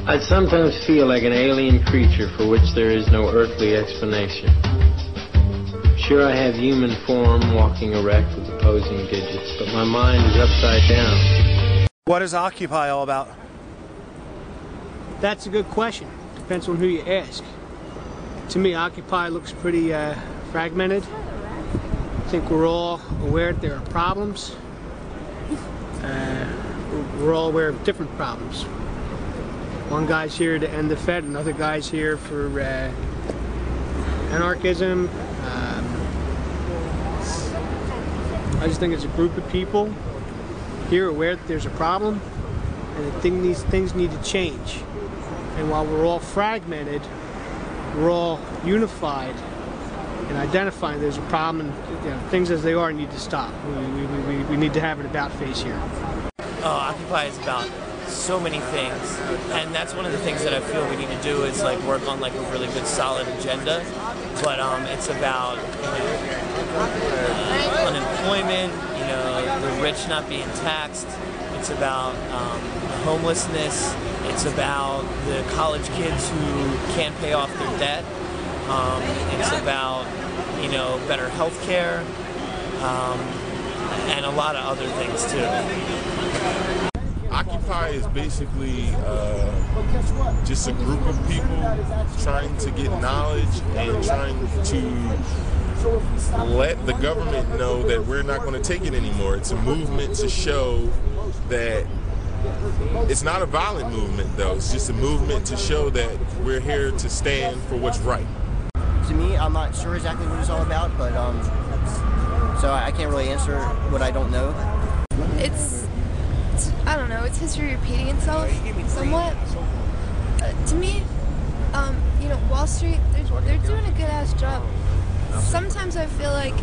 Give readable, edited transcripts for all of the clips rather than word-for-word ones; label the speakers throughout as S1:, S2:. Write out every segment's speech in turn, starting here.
S1: I'd sometimes feel like an alien creature for which there is no earthly explanation. Sure, I have human form, walking erect with opposing digits, but my mind is upside down.
S2: What is Occupy all about?
S3: That's a good question. Depends on who you ask. To me, Occupy looks pretty fragmented. I think we're all aware that there are problems. We're all aware of different problems. One guy's here to end the Fed, another guy's here for anarchism. I just think it's a group of people here aware that there's a problem and that these things need to change. And while we're all fragmented, we're all unified in identifying there's a problem, and things as they are need to stop. We need to have an about face here.
S4: Occupy is about so many things, and that's one of the things that I feel we need to do is like work on like a really good solid agenda. But it's about unemployment, the rich not being taxed. It's about homelessness. It's about the college kids who can't pay off their debt. It's about better health care and a lot of other things too.
S5: Occupy is basically just a group of people trying to get knowledge and trying to let the government know that we're not going to take it anymore. It's a movement to show that it's not a violent movement, though. It's just a movement to show that we're here to stand for what's right.
S6: To me, I'm not sure exactly what it's all about, but so I can't really answer what I don't know.
S7: I don't know, it's history repeating itself somewhat. To me, Wall Street, they're doing a good-ass job. Sometimes I feel like,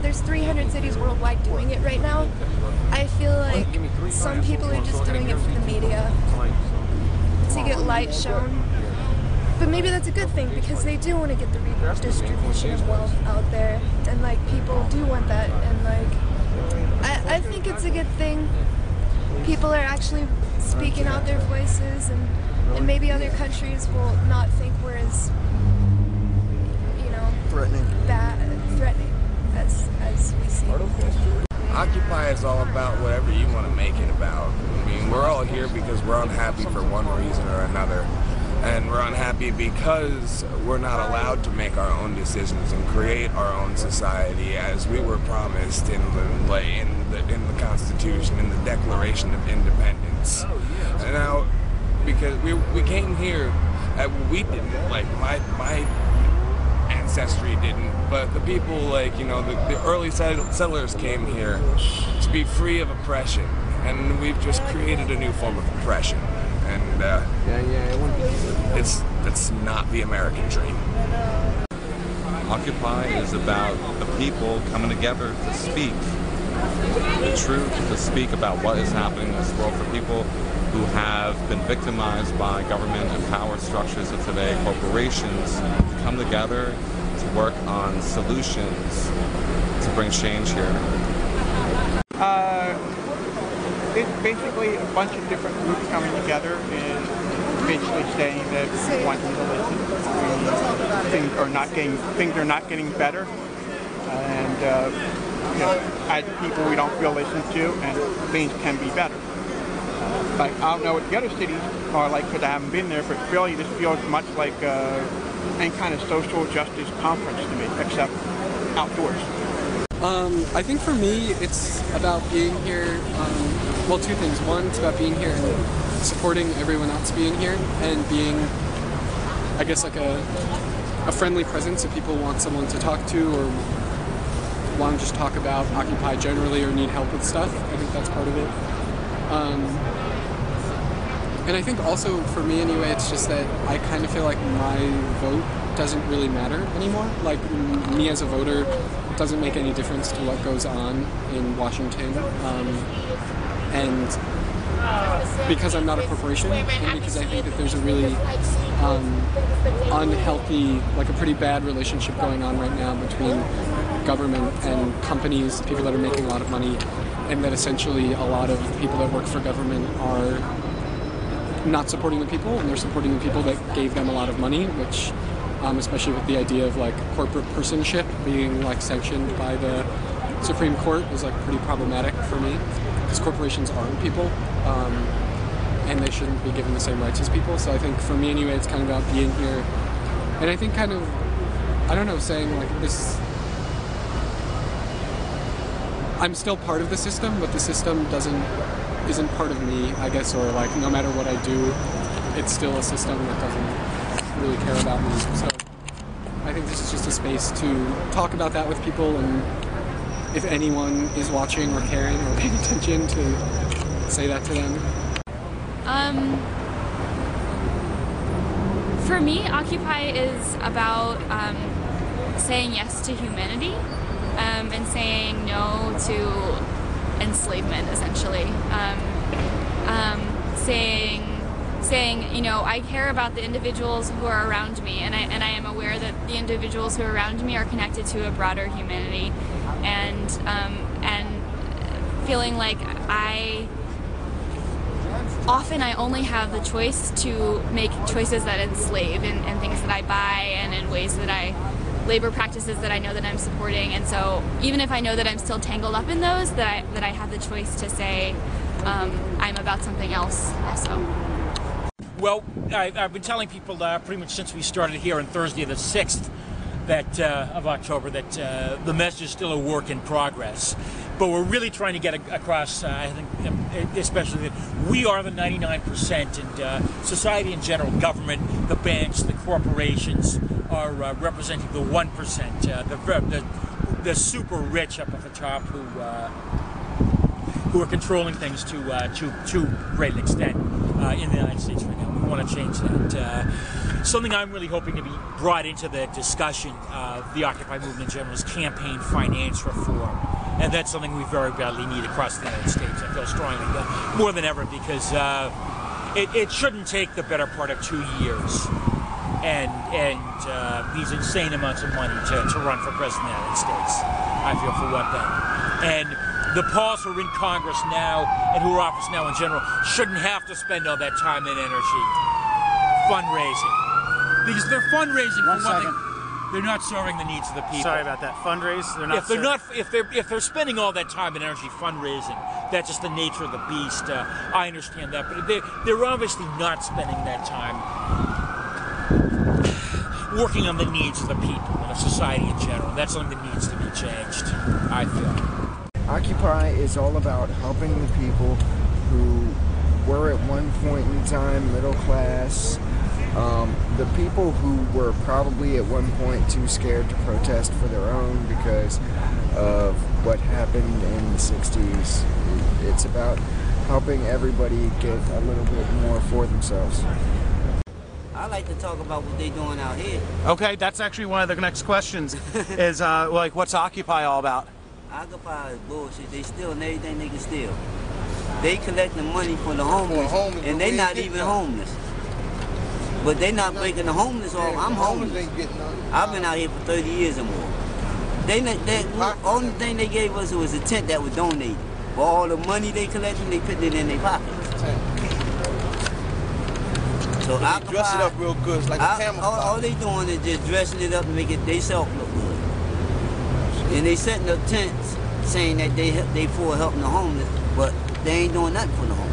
S7: there's 300 cities worldwide doing it right now. I feel like some people are just doing it for the media to get light shown. But maybe that's a good thing because they do want to get the redistribution of wealth out there, and people do want that, and I think it's a good thing. People are actually speaking out their voices, and maybe other countries will not think we're as, threatening as we see.
S8: Occupy is all about whatever you want to make it about. I mean, we're all here because we're unhappy for one reason or another. And we're unhappy because we're not allowed to make our own decisions and create our own society as we were promised in the Constitution, in the Declaration of Independence. And now, because we came here, we didn't, my ancestry didn't, but the people, the early settlers came here to be free of oppression, and we've just created a new form of oppression. And it's not the American dream.
S9: Occupy is about the people coming together to speak the truth, to speak about what is happening in this world for people who have been victimized by government and power structures of today, corporations, to come together to work on solutions to bring change here.
S10: It's basically a bunch of different groups coming together and basically saying that we want them to listen. Things are not getting better, and as people we don't feel listened to, and things can be better. I don't know what the other cities are like because I haven't been there, but really this feels much like any kind of social justice conference to me, except outdoors.
S11: I think for me, it's about being here, well, two things. One, it's about being here and supporting everyone else being here and being, I guess, like a friendly presence if people want someone to talk to or want to just talk about Occupy generally or need help with stuff. I think that's part of it. And I think also, for me anyway, it's just that I kind of feel like my vote doesn't really matter anymore. Like, me as a voter doesn't make any difference to what goes on in Washington. And because I'm not a corporation, and because I think that there's a really unhealthy, like a pretty bad relationship going on right now between government and companies, people that are making a lot of money, and that essentially a lot of people that work for government are not supporting the people, and they're supporting the people that gave them a lot of money, which, especially with the idea of like corporate personship being like sanctioned by the Supreme Court, is like pretty problematic for me, because corporations aren't people, and they shouldn't be given the same rights as people. So I think for me anyway, it's kind of about being here, and I think kind of, I don't know, saying like this, I'm still part of the system, but the system isn't part of me, I guess, or like no matter what I do, it's still a system that doesn't really care about me. So I think this is just a space to talk about that with people, and if anyone is watching or caring or paying attention, to say that to them.
S12: For me, Occupy is about saying yes to humanity and saying no to enslavement, essentially. Saying, you know, I care about the individuals who are around me, and I am aware that the individuals who are around me are connected to a broader humanity, and feeling like I only have the choice to make choices that enslave in things that I buy and in ways that labor practices that I know that I'm supporting, and so even if I know that I'm still tangled up in those, that I have the choice to say I'm about something else also.
S13: Well, I've been telling people pretty much since we started here on Thursday the 6th of October that the message is still a work in progress. But we're really trying to get across, I think, especially that we are the 99%, and society in general, government, the banks, the corporations are representing the 1%, the super rich up at the top who are controlling things to great an extent in the United States right now. We want to change that. Something I'm really hoping to be brought into the discussion of the Occupy movement in general is campaign finance reform. And that's something we very badly need across the United States. I feel strongly more than ever, because it shouldn't take the better part of 2 years and these insane amounts of money to run for president of the United States. I feel for one thing. And the Pauls who are in Congress now and who are office now in general shouldn't have to spend all that time and energy fundraising. Because they're fundraising for one thing. They're not serving the needs of the people.
S2: Sorry about that. Fundraise. They're not.
S13: If they're spending all that time and energy fundraising, that's just the nature of the beast. I understand that, but they're obviously not spending that time working on the needs of the people and of society in general. That's something that needs to be changed, I feel.
S14: Occupy is all about helping the people who were at one point in time middle class. The people who were probably at one point too scared to protest for their own because of what happened in the 60s. It's about helping everybody get a little bit more for themselves.
S15: I like to talk about what they're doing out here.
S2: Okay, that's actually one of the next questions is like, what's Occupy all about?
S15: Occupy is bullshit. They stealing everything they can steal. They collecting money for the homeless, and they not even homeless. But they not breaking the homeless off. I'm homeless. I've been out here for 30 years or more. The only thing they gave us was a tent that was donated. For all the money they collected, they put it in their pockets. So I
S16: dress it up real good, it's like a camouflage.
S15: All they doing is just dressing it up to make it themselves look good. And they setting up tents saying that they for helping the homeless, but they ain't doing nothing for the homeless.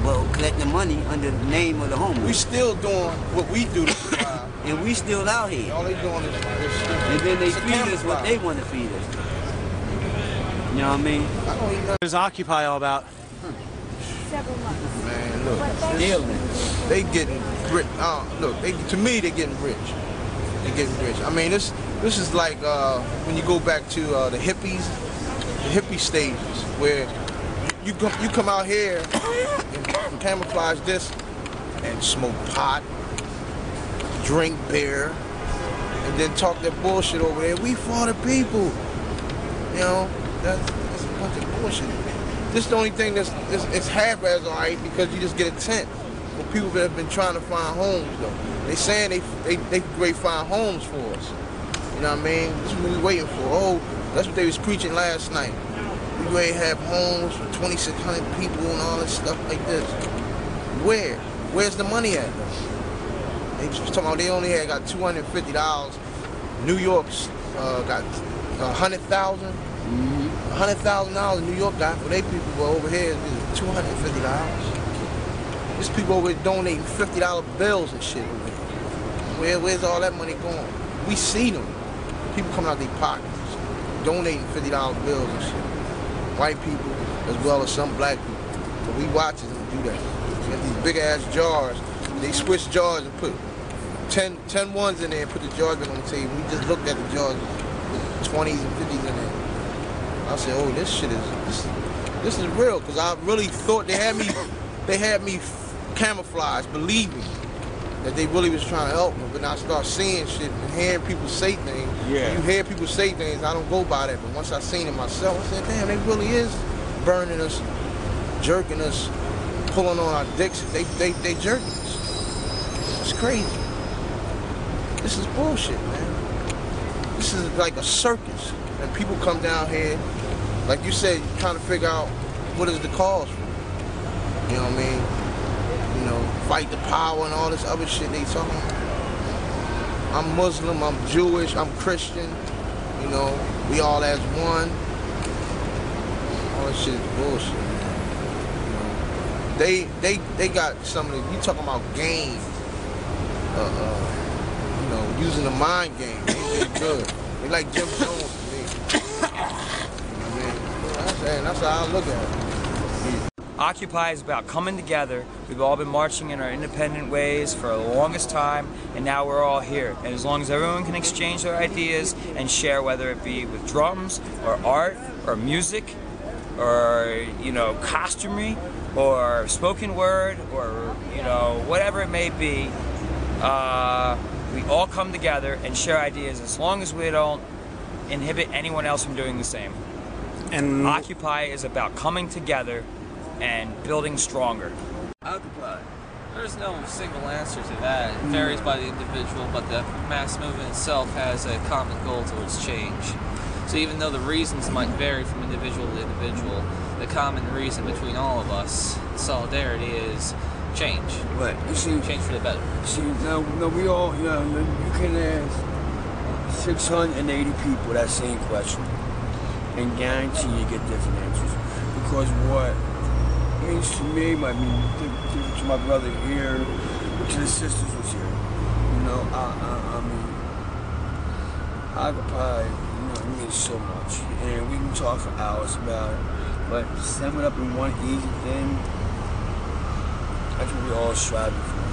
S15: Well, collecting money under the name of the homeless.
S16: We still doing what we do to survive.
S15: And we still out here.
S16: All they doing is
S15: and then they feed us what they want to feed us. You know what I mean?
S2: What is Occupy all about?
S7: Several months.
S16: Man, look. They getting rich. Look, to me, they're getting rich. They're getting rich. I mean, this is like when you go back to the hippie stages, where you come out here and camouflage this and smoke pot, drink beer, and then talk that bullshit over there. We for the people. You know, that's a bunch of bullshit. This is the only thing it's half as alright, because you just get a tent for people that have been trying to find homes though. They saying they great find homes for us. You know what I mean? This is what we waiting for. Oh, that's what they was preaching last night. We ready to have homes for 2,600 people and all this stuff like this. Where? Where's the money at? They just talking about they only got $250. New York's got $100,000. $100,000 New York got for their people, but over here it's $250. There's people over here donating $50 bills and shit over here. Where's all that money going? We see them. People coming out their pockets, donating $50 bills and shit. White people as well as some black people. But we watching them do that. They got these big ass jars. They switch jars and put 10 ones in there and put the jars back on the table. We just looked at the jars, 20s and 50s in there. I said, oh, this shit is this is real, because I really thought they had me camouflaged, believe me, that they really was trying to help me. But now I start seeing shit and hearing people say things.
S17: Yeah.
S16: When you hear people say things, I don't go by that. But once I seen it myself, I said, damn, they really is burning us, jerking us, pulling on our dicks. They jerking us. It's crazy. This is bullshit, man. This is like a circus. And people come down here, like you said, trying to figure out what is the cause for. You know what I mean? You know, fight the power and all this other shit they talking about. I'm Muslim, I'm Jewish, I'm Christian. You know, we all as one. All this shit is bullshit, man. You know, they got some of the, you talking about game. You know, using the mind game. They good. They like Jim Jones to me. That's how I look at it.
S17: Occupy is about coming together. We've all been marching in our independent ways for the longest time, and now we're all here. And as long as everyone can exchange their ideas and share, whether it be with drums or art or music or, you know, costumery or spoken word or, you know, whatever it may be, we all come together and share ideas as long as we don't inhibit anyone else from doing the same. And Occupy is about coming together and building stronger.
S18: Occupy. There's no single answer to that. It varies by the individual, but the mass movement itself has a common goal towards change. So even though the reasons might vary from individual to individual, the common reason between all of us, solidarity, is change.
S19: Right. You see,
S18: change for the better.
S19: See, now we all, you know, you can ask 680 people that same question and guarantee you get different answers. Because what means to me might mean different to my brother here, to the sisters was here. You know, I mean, Occupy, you know, it means so much. And we can talk for hours about it. But to sum it up in one easy thing, that's what we all strive for.